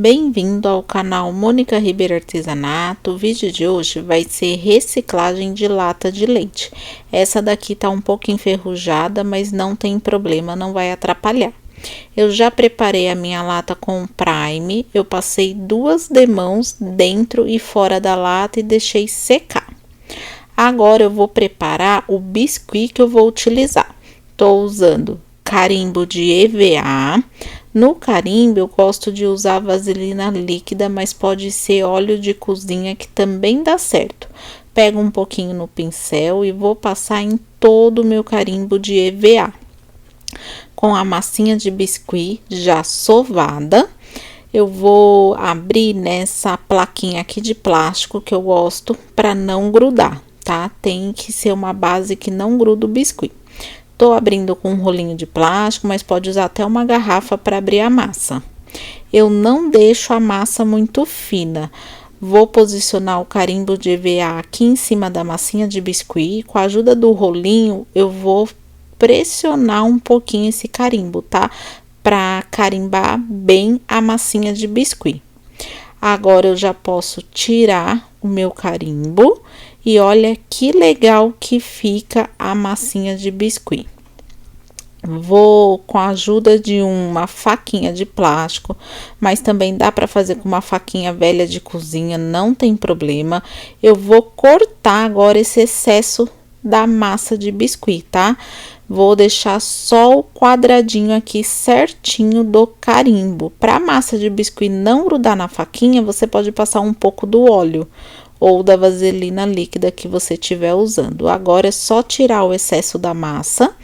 Bem-vindo ao canal Mônica Ribeiro Artesanato. O vídeo de hoje vai ser reciclagem de lata de leite. Essa daqui tá um pouco enferrujada, mas não tem problema, não vai atrapalhar. Eu já preparei a minha lata com prime, eu passei 2 demãos dentro e fora da lata e deixei secar. Agora eu vou preparar o biscuit que eu vou utilizar. Tô usando carimbo de EVA. No carimbo, eu gosto de usar vaselina líquida, mas pode ser óleo de cozinha que também dá certo. Pego um pouquinho no pincel e vou passar em todo o meu carimbo de EVA. Com a massinha de biscuit já sovada, eu vou abrir nessa plaquinha aqui de plástico que eu gosto para não grudar, tá? Tem que ser uma base que não gruda o biscuit. Tô abrindo com um rolinho de plástico, mas pode usar até uma garrafa para abrir a massa. Eu não deixo a massa muito fina. Vou posicionar o carimbo de EVA aqui em cima da massinha de biscuit. Com a ajuda do rolinho, eu vou pressionar um pouquinho esse carimbo, tá? Para carimbar bem a massinha de biscuit. Agora eu já posso tirar o meu carimbo. E olha que legal que fica a massinha de biscuit. Vou com a ajuda de uma faquinha de plástico, mas também dá para fazer com uma faquinha velha de cozinha, não tem problema. Eu vou cortar agora esse excesso da massa de biscuit, tá? Vou deixar só o quadradinho aqui certinho do carimbo. Para a massa de biscuit não grudar na faquinha, você pode passar um pouco do óleo ou da vaselina líquida que você estiver usando. Agora é só tirar o excesso da massa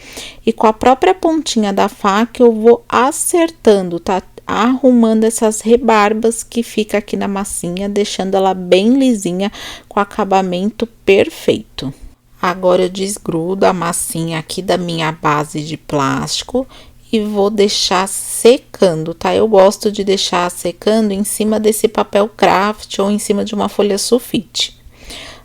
e com a própria pontinha da faca eu vou acertando, tá? Arrumando essas rebarbas que fica aqui na massinha, deixando ela bem lisinha com acabamento perfeito. Agora eu desgrudo a massinha aqui da minha base de plástico e vou deixar secando, tá? Eu gosto de deixar secando em cima desse papel craft ou em cima de uma folha sulfite.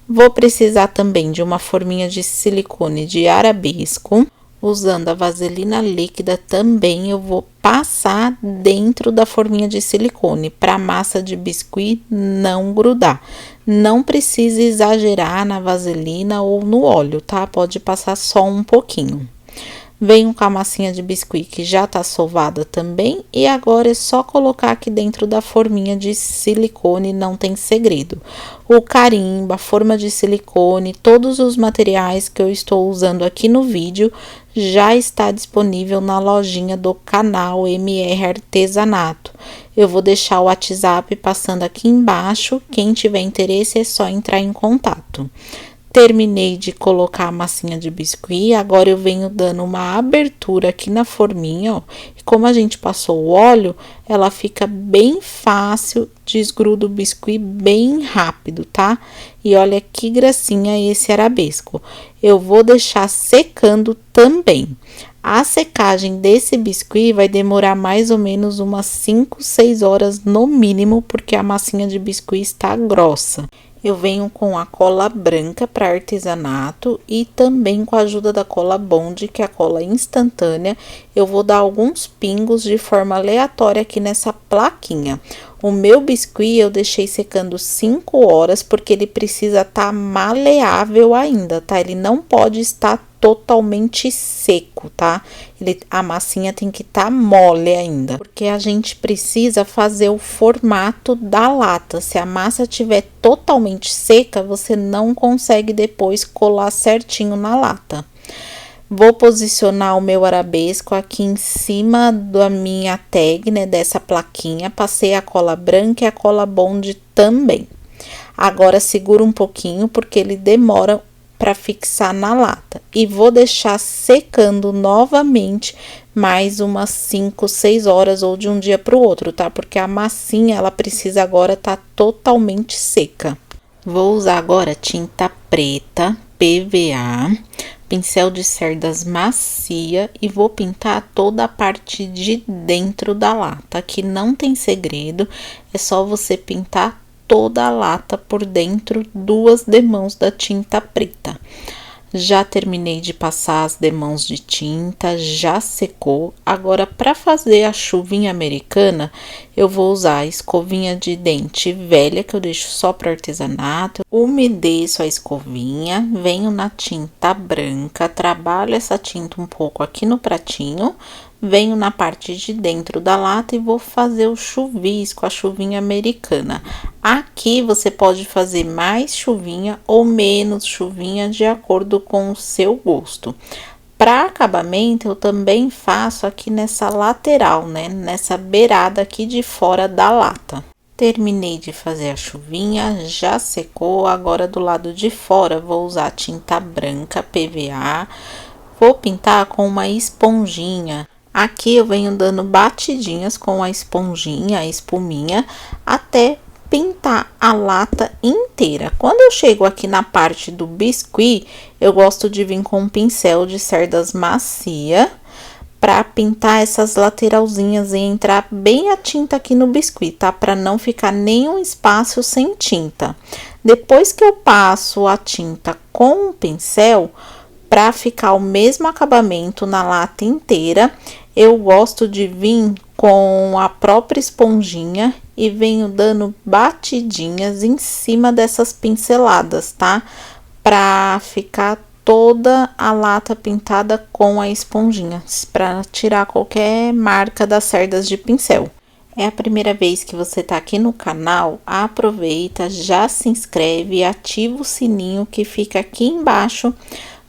Vou precisar também de uma forminha de silicone de arabesco. Usando a vaselina líquida também eu vou passar dentro da forminha de silicone para a massa de biscuit não grudar. Não precisa exagerar na vaselina ou no óleo, tá? Pode passar só um pouquinho. Venho com a massinha de biscuit que já tá sovada também e agora é só colocar aqui dentro da forminha de silicone, não tem segredo. O carimbo, a forma de silicone, todos os materiais que eu estou usando aqui no vídeo já está disponível na lojinha do canal MR Artesanato. Eu vou deixar o WhatsApp passando aqui embaixo, quem tiver interesse é só entrar em contato. Terminei de colocar a massinha de biscuit, agora eu venho dando uma abertura aqui na forminha, ó. E como a gente passou o óleo, ela fica bem fácil, desgruda o biscuit bem rápido, tá? E olha que gracinha esse arabesco. Eu vou deixar secando também. A secagem desse biscuit vai demorar mais ou menos umas 5, 6 horas no mínimo, porque a massinha de biscuit está grossa. Eu venho com a cola branca para artesanato e também com a ajuda da cola Bond, que é a cola instantânea. Eu vou dar alguns pingos de forma aleatória aqui nessa plaquinha. O meu biscuit eu deixei secando 5 horas, porque ele precisa estar maleável ainda, tá? Ele não pode estar totalmente seco, tá? A massinha tem que estar mole ainda, porque a gente precisa fazer o formato da lata. Se a massa estiver totalmente seca, você não consegue depois colar certinho na lata. Vou posicionar o meu arabesco aqui em cima da minha tag, né, dessa plaquinha. Passei a cola branca e a cola Bond também. Agora segura um pouquinho, porque ele demora para fixar na lata. E vou deixar secando novamente mais umas 5, 6 horas ou de um dia para o outro, tá? Porque a massinha, ela precisa agora tá totalmente seca. Vou usar agora tinta preta, PVA, pincel de cerdas macia e vou pintar toda a parte de dentro da lata. Aqui não tem segredo, é só você pintar toda a lata por dentro, 2 demãos da tinta preta. Já terminei de passar as demãos de tinta, já secou. Agora, para fazer a chuvinha americana, eu vou usar a escovinha de dente velha, que eu deixo só para artesanato. Umedeço a escovinha, venho na tinta branca, trabalho essa tinta um pouco aqui no pratinho, venho na parte de dentro da lata e vou fazer o chuvisco, a chuvinha americana. Aqui você pode fazer mais chuvinha ou menos chuvinha de acordo com o seu gosto. Para acabamento, eu também faço aqui nessa lateral, né? Nessa beirada aqui de fora da lata. Terminei de fazer a chuvinha, já secou. Agora do lado de fora vou usar tinta branca PVA. Vou pintar com uma esponjinha. Aqui eu venho dando batidinhas com a esponjinha, a espuminha, até pintar a lata inteira. Quando eu chego aqui na parte do biscuit, eu gosto de vir com um pincel de cerdas macia para pintar essas lateralzinhas e entrar bem a tinta aqui no biscuit, tá? Para não ficar nenhum espaço sem tinta. Depois que eu passo a tinta com o pincel, para ficar o mesmo acabamento na lata inteira, eu gosto de vir com a própria esponjinha e venho dando batidinhas em cima dessas pinceladas, tá? Para ficar toda a lata pintada com a esponjinha, para tirar qualquer marca das cerdas de pincel. É a primeira vez que você tá aqui no canal, aproveita, já se inscreve e ativa o sininho que fica aqui embaixo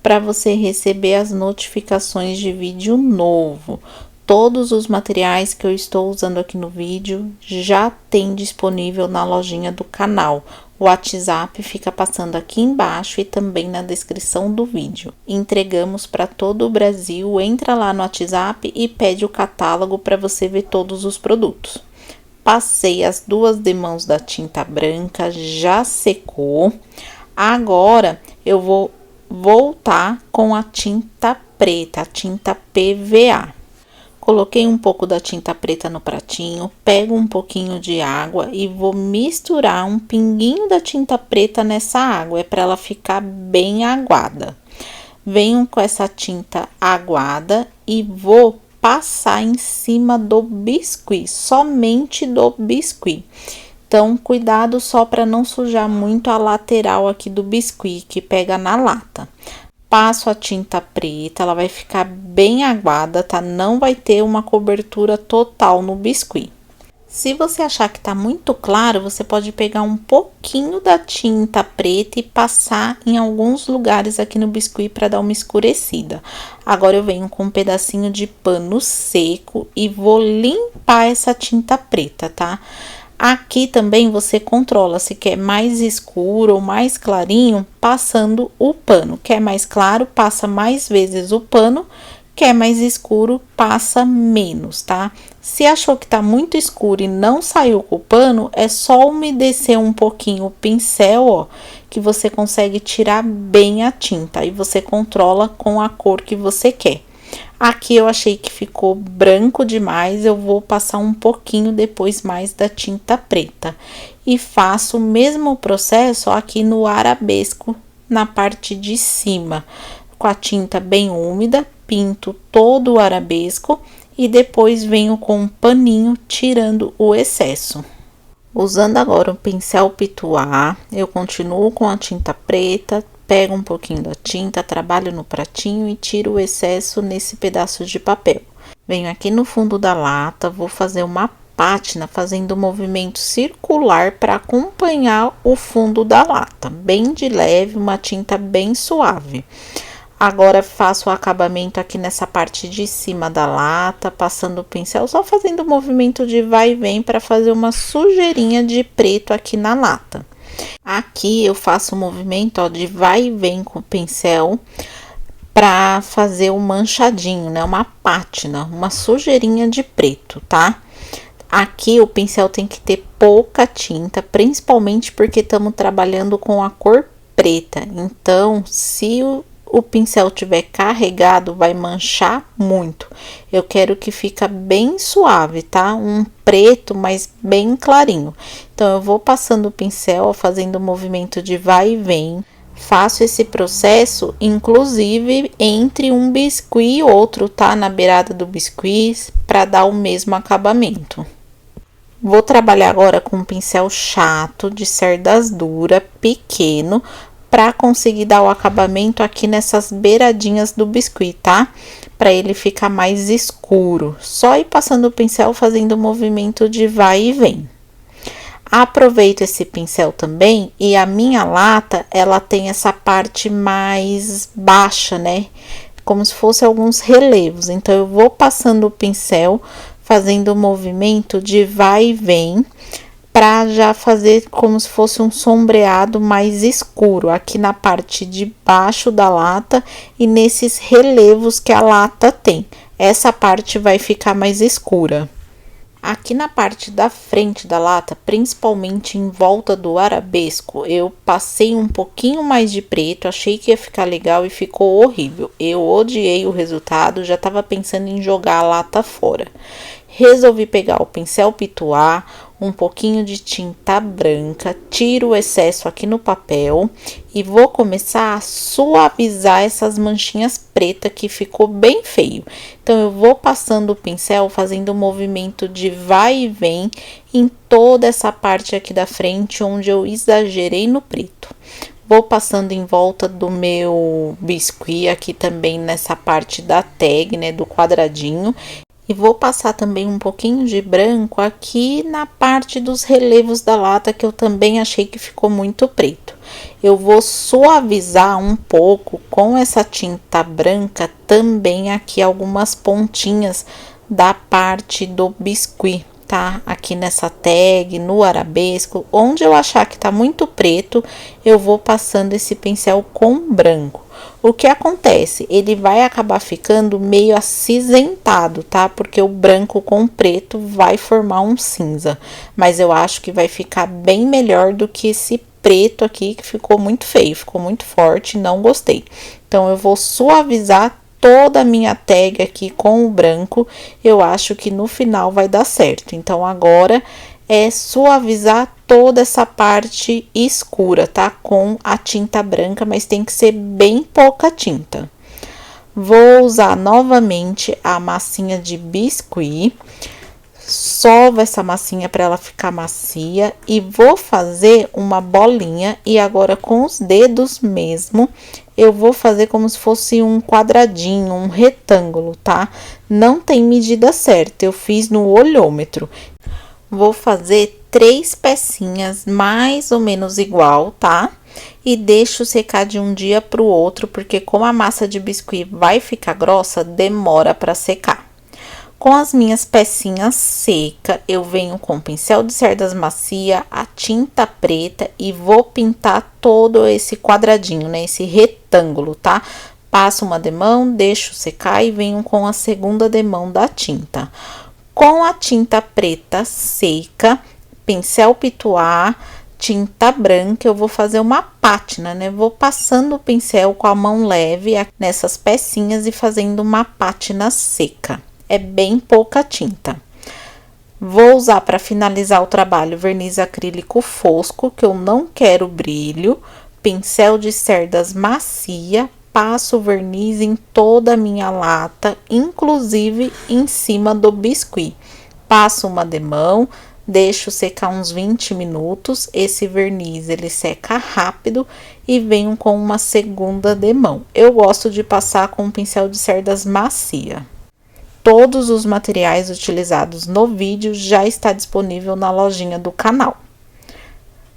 para você receber as notificações de vídeo novo. Todos os materiais que eu estou usando aqui no vídeo já tem disponível na lojinha do canal. O WhatsApp fica passando aqui embaixo e também na descrição do vídeo. Entregamos para todo o Brasil. Entra lá no WhatsApp e pede o catálogo para você ver todos os produtos. Passei as duas demãos da tinta branca, já secou. Agora eu vou voltar com a tinta preta, a tinta PVA. Coloquei um pouco da tinta preta no pratinho, pego um pouquinho de água e vou misturar um pinguinho da tinta preta nessa água, é para ela ficar bem aguada. Venho com essa tinta aguada e vou passar em cima do biscuit, somente do biscuit. Então, cuidado só para não sujar muito a lateral aqui do biscuit, que pega na lata. Passo a tinta preta, ela vai ficar bem aguada, tá? Não vai ter uma cobertura total no biscuit. Se você achar que tá muito claro, você pode pegar um pouquinho da tinta preta e passar em alguns lugares aqui no biscuit para dar uma escurecida. Agora eu venho com um pedacinho de pano seco e vou limpar essa tinta preta, tá? Aqui também você controla se quer mais escuro ou mais clarinho, passando o pano. Quer mais claro, passa mais vezes o pano. Quer mais escuro, passa menos, tá? Se achou que tá muito escuro e não saiu com o pano, é só umedecer um pouquinho o pincel, ó, que você consegue tirar bem a tinta. Aí você controla com a cor que você quer. Aqui eu achei que ficou branco demais, eu vou passar um pouquinho depois mais da tinta preta. E faço o mesmo processo aqui no arabesco, na parte de cima. Com a tinta bem úmida, pinto todo o arabesco e depois venho com um paninho tirando o excesso. Usando agora o pincel pituá, eu continuo com a tinta preta. Pego um pouquinho da tinta, trabalho no pratinho e tiro o excesso nesse pedaço de papel. Venho aqui no fundo da lata, vou fazer uma pátina fazendo um movimento circular para acompanhar o fundo da lata. Bem de leve, uma tinta bem suave. Agora faço o acabamento aqui nessa parte de cima da lata, passando o pincel, só fazendo o movimento de vai e vem para fazer uma sujeirinha de preto aqui na lata. Aqui eu faço o movimento, ó, de vai e vem com o pincel para fazer um manchadinho, né? Uma pátina, uma sujeirinha de preto, tá? Aqui o pincel tem que ter pouca tinta, principalmente porque estamos trabalhando com a cor preta. Então, se o pincel tiver carregado, vai manchar muito. Eu quero que fica bem suave, tá? Um preto, mas bem clarinho. Então, eu vou passando o pincel, fazendo o movimento de vai e vem, Faço esse processo, inclusive, entre um biscuit e outro, tá? Na beirada do biscuit, para dar o mesmo acabamento. Vou trabalhar agora com um pincel chato, de cerdas duras, pequeno, para conseguir dar o acabamento aqui nessas beiradinhas do biscuit, tá? Para ele ficar mais escuro. Só ir passando o pincel fazendo o movimento de vai e vem. Aproveito esse pincel também e a minha lata, ela tem essa parte mais baixa, né? Como se fosse alguns relevos. Então, eu vou passando o pincel, fazendo o movimento de vai e vem, para já fazer como se fosse um sombreado mais escuro aqui na parte de baixo da lata e nesses relevos que a lata tem. Essa parte vai ficar mais escura. Aqui na parte da frente da lata, principalmente em volta do arabesco, eu passei um pouquinho mais de preto, achei que ia ficar legal e ficou horrível. Eu odiei o resultado, já estava pensando em jogar a lata fora. Resolvi pegar o pincel pituá, um pouquinho de tinta branca, tiro o excesso aqui no papel e vou começar a suavizar essas manchinhas pretas que ficou bem feio. Então, eu vou passando o pincel, fazendo o movimento de vai e vem em toda essa parte aqui da frente, onde eu exagerei no preto. Vou passando em volta do meu biscuit, aqui também nessa parte da tag, né, do quadradinho. E vou passar também um pouquinho de branco aqui na parte dos relevos da lata, que eu também achei que ficou muito preto. Eu vou suavizar um pouco com essa tinta branca também aqui algumas pontinhas da parte do biscuit, tá? Aqui nessa tag, no arabesco, onde eu achar que tá muito preto, eu vou passando esse pincel com branco. O que acontece? Ele vai acabar ficando meio acinzentado, tá? Porque o branco com o preto vai formar um cinza. Mas eu acho que vai ficar bem melhor do que esse preto aqui, que ficou muito feio, ficou muito forte, não gostei. Então, eu vou suavizar toda a minha tag aqui com o branco. Eu acho que no final vai dar certo. Então, agora é suavizar toda essa parte escura, tá? Com a tinta branca, mas tem que ser bem pouca tinta. Vou usar novamente a massinha de biscuit. Sova essa massinha para ela ficar macia e vou fazer uma bolinha e agora com os dedos mesmo eu vou fazer como se fosse um quadradinho, um retângulo, tá? Não tem medida certa, eu fiz no olhômetro. Vou fazer 3 pecinhas mais ou menos igual, tá? E deixo secar de um dia para o outro, porque como a massa de biscuit vai ficar grossa, demora para secar. Com as minhas pecinhas secas, eu venho com o pincel de cerdas macia, a tinta preta e vou pintar todo esse quadradinho, né? Esse retângulo, tá? Passo uma demão, deixo secar e venho com a segunda demão da tinta. Com a tinta preta seca, pincel pituá, tinta branca, eu vou fazer uma pátina, né? Vou passando o pincel com a mão leve nessas pecinhas e fazendo uma pátina seca. É bem pouca tinta. Vou usar para finalizar o trabalho verniz acrílico fosco, que eu não quero brilho, pincel de cerdas macia, passo o verniz em toda a minha lata, inclusive em cima do biscuit. Passo uma demão, deixo secar uns 20 minutos, esse verniz ele seca rápido e venho com uma segunda demão. Eu gosto de passar com um pincel de cerdas macia. Todos os materiais utilizados no vídeo já está disponível na lojinha do canal.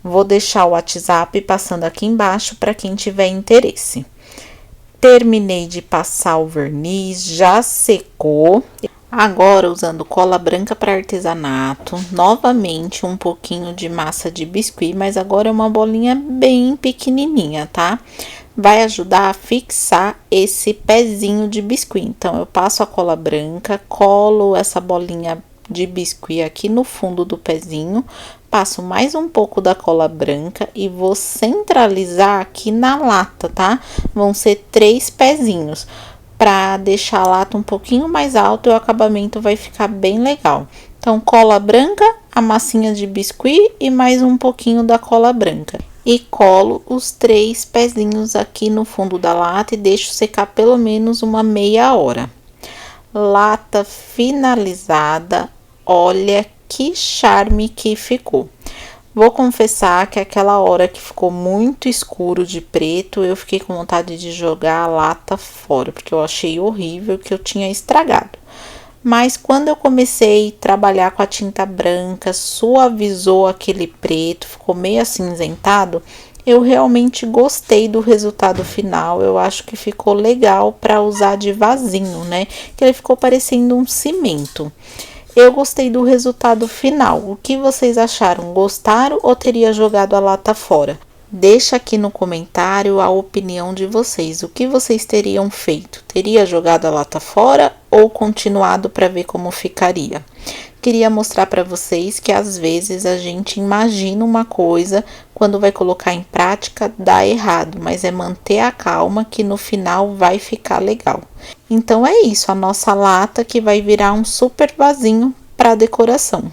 Vou deixar o WhatsApp passando aqui embaixo para quem tiver interesse. Terminei de passar o verniz, já secou. Agora, usando cola branca para artesanato, novamente um pouquinho de massa de biscuit, mas agora é uma bolinha bem pequenininha, tá? Vai ajudar a fixar esse pezinho de biscuit. Então, eu passo a cola branca, colo essa bolinha de biscuit aqui no fundo do pezinho, passo mais um pouco da cola branca e vou centralizar aqui na lata, tá? Vão ser 3 pezinhos, para deixar a lata um pouquinho mais alta e o acabamento vai ficar bem legal. Então, cola branca, a massinha de biscuit e mais um pouquinho da cola branca. e colo os 3 pezinhos aqui no fundo da lata e deixo secar pelo menos uma meia hora. Lata finalizada, olha que charme que ficou. Vou confessar que aquela hora que ficou muito escuro de preto, eu fiquei com vontade de jogar a lata fora, porque eu achei horrível, que eu tinha estragado. Mas quando eu comecei a trabalhar com a tinta branca, suavizou aquele preto, ficou meio acinzentado, eu realmente gostei do resultado final. Eu acho que ficou legal para usar de vasinho, né? Que ele ficou parecendo um cimento. Eu gostei do resultado final. O que vocês acharam? Gostaram ou teria jogado a lata fora? Deixa aqui no comentário a opinião de vocês. O que vocês teriam feito? Teria jogado a lata fora ou continuado para ver como ficaria? Queria mostrar para vocês que às vezes a gente imagina uma coisa, quando vai colocar em prática dá errado, mas é manter a calma que no final vai ficar legal. Então é isso, a nossa lata que vai virar um super vasinho para decoração.